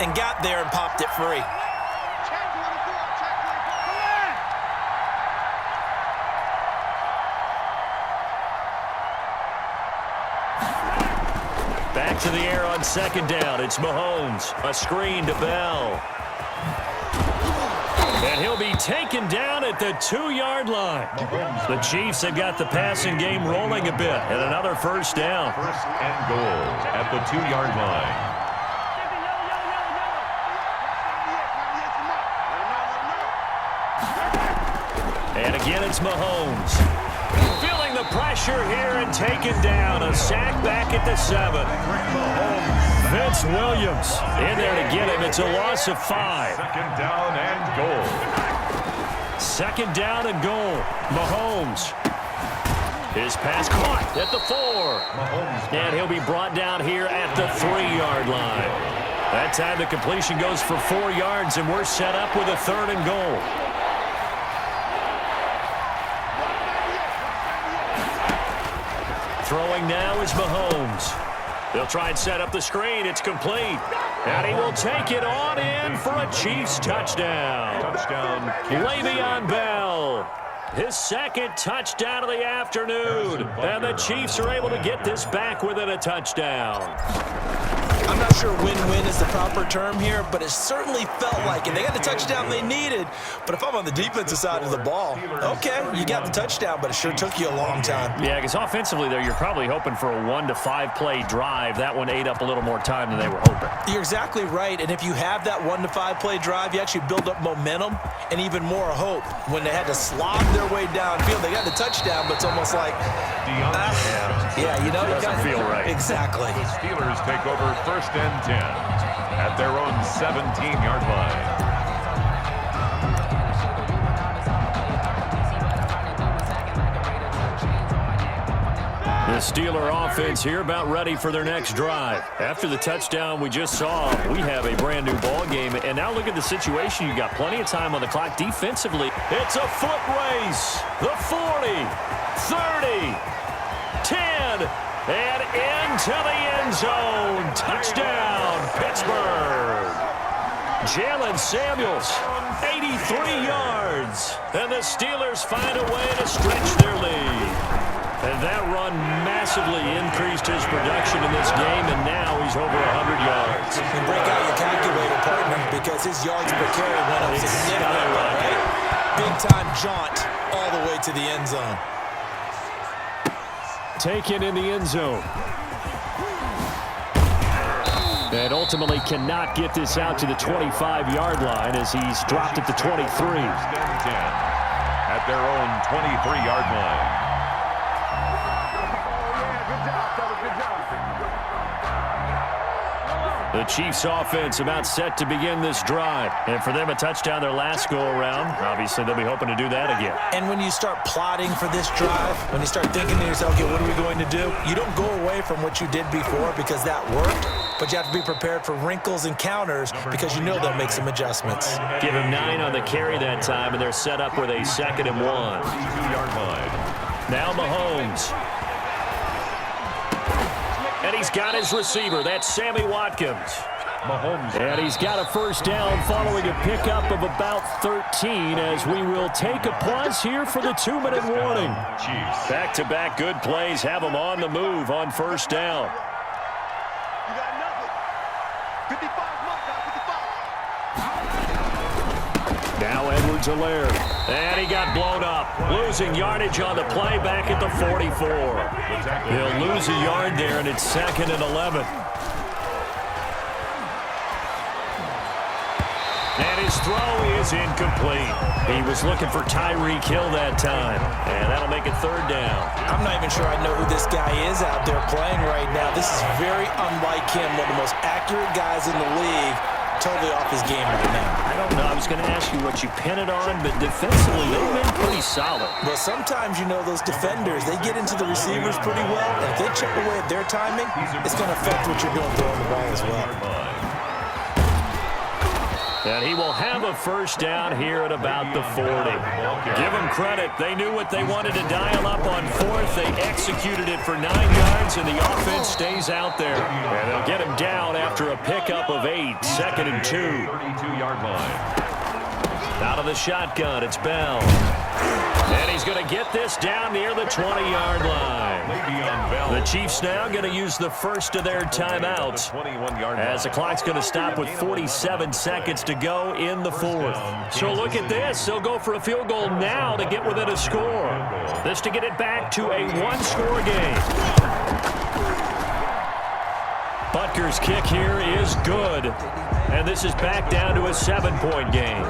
and got there and popped it free. Back to the air on second down. It's Mahomes. A screen to Bell. And he'll be taken down at the 2-yard line. The Chiefs have got the passing game rolling a bit. And another first down. First and goal at the 2-yard line. And again, it's Mahomes. Feeling the pressure here and taken down. A sack back at the 7. Vince Williams in there to get him. It's a loss of 5. Second down and goal. Second down and goal. Mahomes. His pass caught at the 4. And he'll be brought down here at the 3-yard line. That time the completion goes for 4 yards, and we're set up with a 3rd and goal. Throwing now is Mahomes. They'll try and set up the screen. It's complete. And he will take it on in for a Chiefs touchdown. Touchdown. Le'Veon Bell. His second touchdown of the afternoon. And the Chiefs are able to get this back within a touchdown. I'm not sure win-win is the proper term here, but it certainly felt like it. They got the touchdown they needed, but if I'm on the defensive side of the ball, okay, you got the touchdown, but it sure took you a long time. Yeah, because offensively, there, you're probably hoping for a 1 to 5 play drive. That one ate up a little more time than they were hoping. You're exactly right, and if you have that 1 to 5 play drive, you actually build up momentum and even more hope. When they had to slog their way downfield, they got the touchdown, but it's almost like, yeah, you know, it doesn't feel right. Exactly. The Steelers take over first and 10 at their own 17-yard line. The Steeler offense here about ready for their next drive. After the touchdown we just saw, we have a brand new ball game. And now look at the situation. You got plenty of time on the clock defensively. It's a foot race. The 40, 30, 10, and into the end zone. Touchdown, Pittsburgh. Jalen Samuels, 83 yards. And the Steelers find a way to stretch their lead. And that run massively increased his production in this game, and now he's over 100 yards. And break out your calculator, partner, because his yards per carry went up significantly, right? Big-time jaunt all the way to the end zone. Taken in the end zone. And ultimately cannot get this out to the 25-yard line as he's dropped at the 23. At their own 23-yard line. The Chiefs offense about set to begin this drive. And for them, a touchdown their last go-around. Obviously, they'll be hoping to do that again. And when you start plotting for this drive, when you start thinking to yourself, okay, what are we going to do? You don't go away from what you did before because that worked, but you have to be prepared for wrinkles and counters because you know they'll make some adjustments. Give him 9 on the carry that time, and they're set up with a 2nd and 1. 2-yard line. Now Mahomes. And he's got his receiver. That's Sammy Watkins. Mahomes. And he's got a first down following a pickup of about 13 as we will take a pause here for the 2-minute warning. Chiefs. Back-to-back good plays have them on the move on first down. You got nothing. 55, Now Edwards-Helaire. And he got blown up. Losing yardage on the play back at the 44. He'll lose a yard there, and it's 2nd and 11. And his throw is incomplete. He was looking for Tyreek Hill that time. And that'll make it 3rd down. I'm not even sure I know who this guy is out there playing right now. This is very unlike him. One of the most accurate guys in the league. Totally off his game right now. I don't know. I was going to ask you what you pin it on, but defensively, they've been pretty solid. Well, sometimes, you know, those defenders, they get into the receivers pretty well. And if they chip away at their timing, it's going to affect what you're doing throwing the ball as well. And he will have a first down here at about the 40. Give them credit. They knew what they wanted to dial up on fourth. They executed it for 9 yards, and the offense stays out there. And they'll get him down after a pickup of 8, 2nd and 2. 32-yard line. Out of the shotgun, it's Bell. And he's going to get this down near the 20-yard line. The Chiefs now going to use the first of their timeouts as the clock's going to stop with 47 seconds to go in the fourth. So look at this. They'll go for a field goal now to get within a score. This to get it back to a one-score game. Butker's kick here is good. And this is back down to a 7-point game.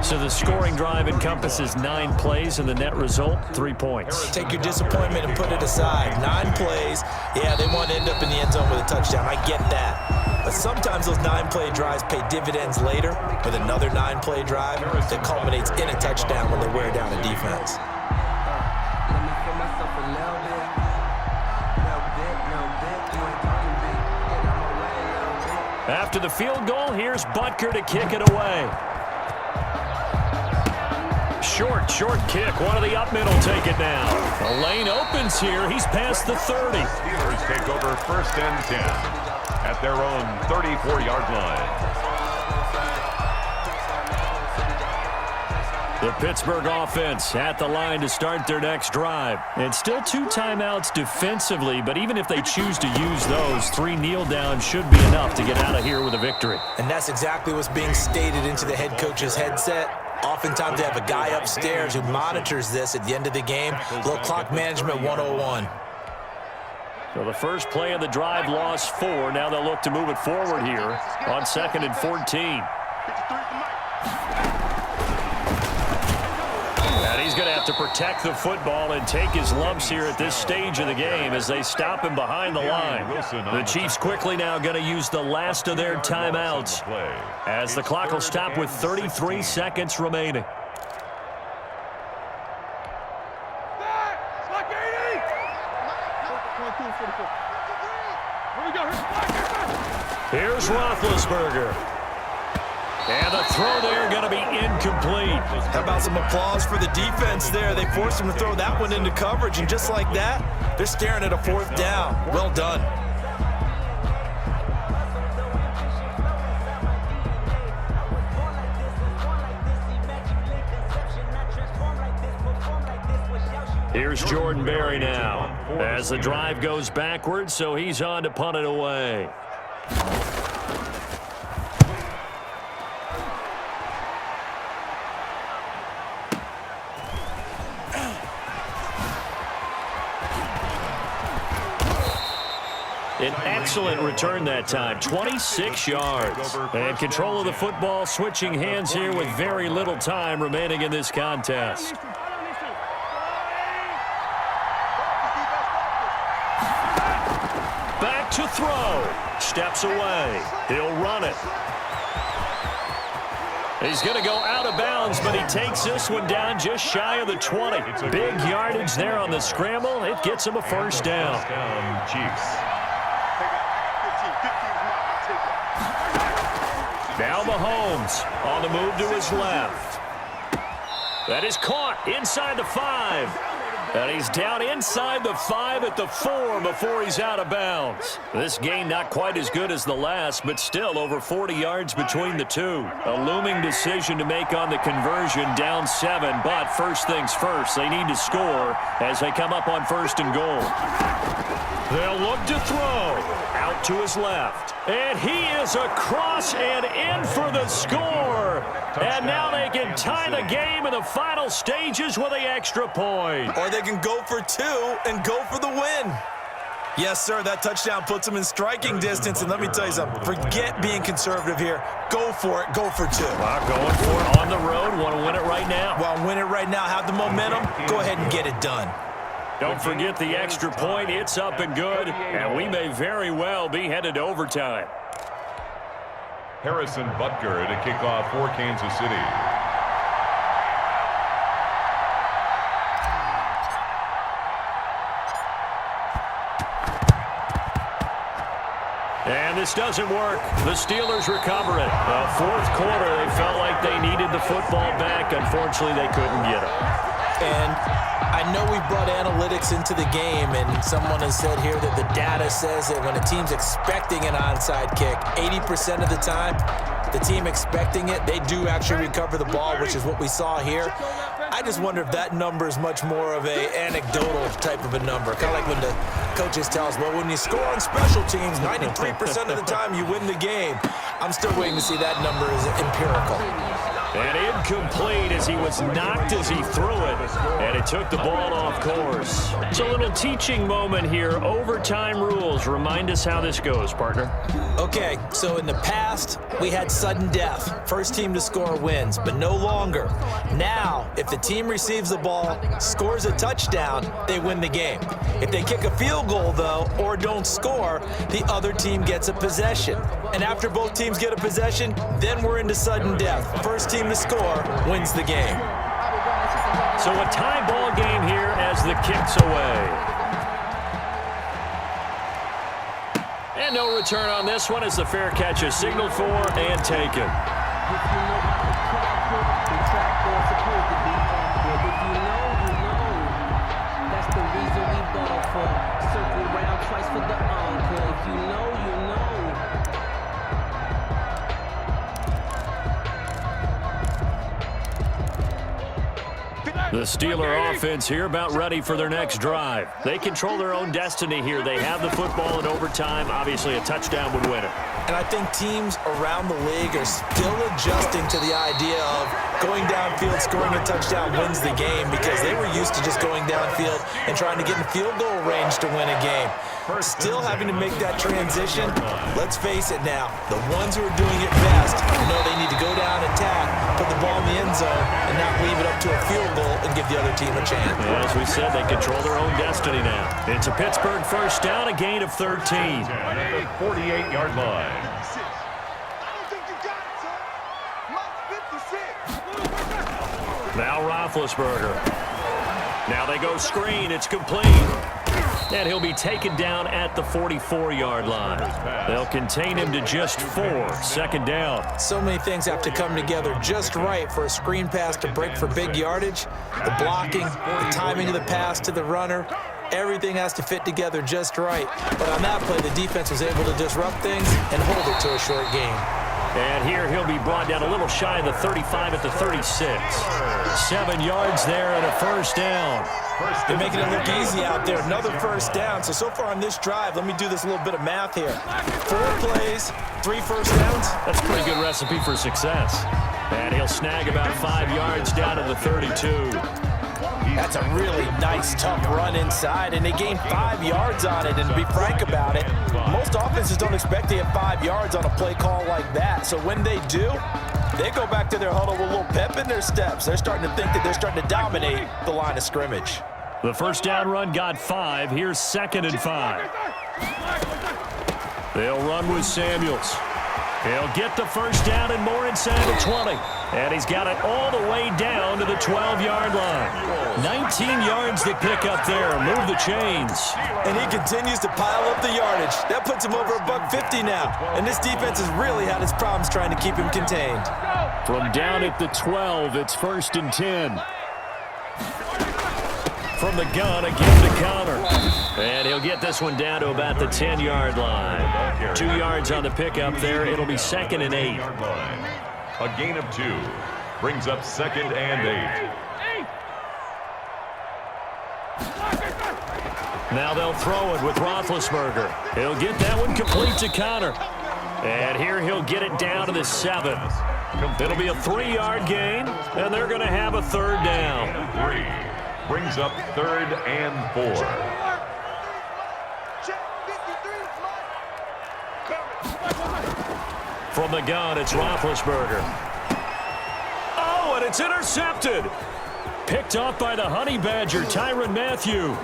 So the scoring drive encompasses 9 plays, and the net result, 3 points. Take your disappointment and put it aside. 9 plays. Yeah, they want to end up in the end zone with a touchdown. I get that. But sometimes those 9-play drives pay dividends later with another 9-play drive that culminates in a touchdown when they wear down a defense. After the field goal, here's Butker to kick it away. Short kick. One of the up middle take it down. The lane opens here. He's past the 30. Steelers take over 1st and 10 at their own 34-yard line. The Pittsburgh offense at the line to start their next drive. And still 2 timeouts defensively, but even if they choose to use those, 3 kneel downs should be enough to get out of here with a victory. And that's exactly what's being stated into the head coach's headset. Oftentimes they have a guy upstairs who monitors this at the end of the game. Little clock management 101. So the first play of the drive lost 4. Now they'll look to move it forward here on 2nd and 14. And he's going to have to protect the football and take his lumps here at this stage of the game as they stop him behind the line. The Chiefs quickly now going to use the last of their timeouts as the clock will stop with 33 seconds remaining. Here's Roethlisberger. And the throw there going to be incomplete. How about some applause for the defense there? They forced him to throw that one into coverage, and just like that, they're staring at a 4th down. Well done. Here's Jordan Berry now as the drive goes backwards, so he's on to punt it away. An excellent return that time, 26 yards. And control of the football, switching hands here with very little time remaining in this contest. Back to throw. Steps away. He'll run it. He's going to go out of bounds, but he takes this one down just shy of the 20. Big yardage there on the scramble. It gets him a first down. Chiefs. Now Mahomes on the move to his left. That is caught inside the 5. And he's down inside the 5 at the 4 before he's out of bounds. This gain not quite as good as the last, but still over 40 yards between the two. A looming decision to make on the conversion, down 7. But first things first, they need to score as they come up on 1st and goal. They'll look to throw. Out to his left. And he is across and in for the score. And now they can tie the game in the final stages with the extra point. Or they can go for 2 and go for the win. Yes, sir, that touchdown puts them in striking distance. And let me tell you something, forget being conservative here. Go for it, go for 2. Wow, going for it on the road. Want to win it right now. Well, win it right now, have the momentum, go ahead and get it done. Don't forget the extra point. It's up and good, and we may very well be headed to overtime. Harrison Butker to kick off for Kansas City. And this doesn't work. The Steelers recover it. Fourth quarter, they felt like they needed the football back. Unfortunately, they couldn't get it. And I know we brought analytics into the game, and someone has said here that the data says that when a team's expecting an onside kick, 80% of the time, the team expecting it, they do actually recover the ball, which is what we saw here. I just wonder if that number is much more of a anecdotal type of a number. Kind of like when the coaches tell us, well, when you score on special teams, 93% of the time you win the game. I'm still waiting to see that number is empirical. And incomplete as he was knocked as he threw it, and it took the ball off course. It's a little teaching moment here. Overtime rules. Remind us how this goes, partner. Okay, so in the past, we had sudden death. First team to score wins, but no longer. Now, if the team receives the ball, scores a touchdown, they win the game. If they kick a field goal, though, or don't score, the other team gets a possession. And after both teams get a possession, then we're into sudden death. First team to score wins the game. So a tie ball game here as the kick's away. And no return on this one as the fair catch is signaled for and taken. That's the reason we ball for circle round twice for the encore. If you know, you know. The Steeler offense here about ready for their next drive. They control their own destiny here. They have the football in overtime. Obviously, a touchdown would win it. And I think teams around the league are still adjusting to the idea of going downfield, scoring a touchdown wins the game, because they were used to just going downfield and trying to get in field goal range to win a game. Still having to make that transition. Let's face it now, the ones who are doing it best know they need to go down, attack, put the ball in the end zone, and not leave it up to a field goal and give the other team a chance. Yeah, as we said, they control their own destiny now. It's a Pittsburgh first down, a gain of 13. At the 48-yard line. Now Roethlisberger. Now they go screen. It's complete. And he'll be taken down at the 44-yard line. They'll contain him to just 4. Second down. So many things have to come together just right for a screen pass to break for big yardage. The blocking, the timing of the pass to the runner, everything has to fit together just right. But on that play, the defense was able to disrupt things and hold it to a short game. And here he'll be brought down a little shy of the 35 at the 36. 7 yards there and a first down. They're making it look easy out there. Another first down. So far on this drive, let me do this little bit of math here. 4 plays, 3 first downs. That's a pretty good recipe for success. And he'll snag about 5 yards down to the 32. That's a really nice, tough run inside, and they gained 5 yards on it. And to be frank about it, most offenses don't expect to get 5 yards on a play call like that. So when they do, they go back to their huddle with a little pep in their steps. They're starting to think that they're starting to dominate the line of scrimmage. The first down run got 5. Here's 2nd and 5. They'll run with Samuels. He'll get the first down and more inside the 20. And he's got it all the way down to the 12-yard line. 19 yards to pick up there. Move the chains. And he continues to pile up the yardage. That puts him over $150 now. And this defense has really had its problems trying to keep him contained. From down at the 12, it's 1st and 10. From the gun, again to counter. And he'll get this one down to about the 10-yard line. 2 yards on the pickup there. It'll be 2nd and 8. A gain of 2 brings up 2nd and 8. Now they'll throw it with Roethlisberger. He'll get that one complete to Connor. And here he'll get it down to the 7. It'll be a 3-yard gain, and they're going to have a 3rd down. 3 brings up 3rd and 4. From the gun, it's Roethlisberger. Oh, and it's intercepted. Picked off by the Honey Badger, Tyrann Mathieu.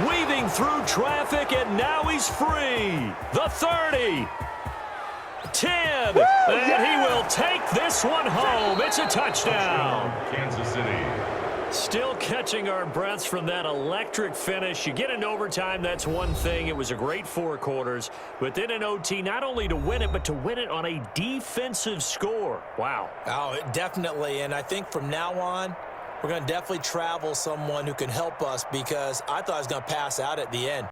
Weaving through traffic, and now he's free. The 30. 10. And he will take this one home. It's a touchdown. Kansas City. Still catching our breaths from that electric finish. You get into overtime, that's one thing. It was a great 4 quarters. But then in OT, not only to win it, but to win it on a defensive score. Wow. Oh, definitely. And I think from now on, we're going to definitely travel someone who can help us, because I thought I was going to pass out at the end.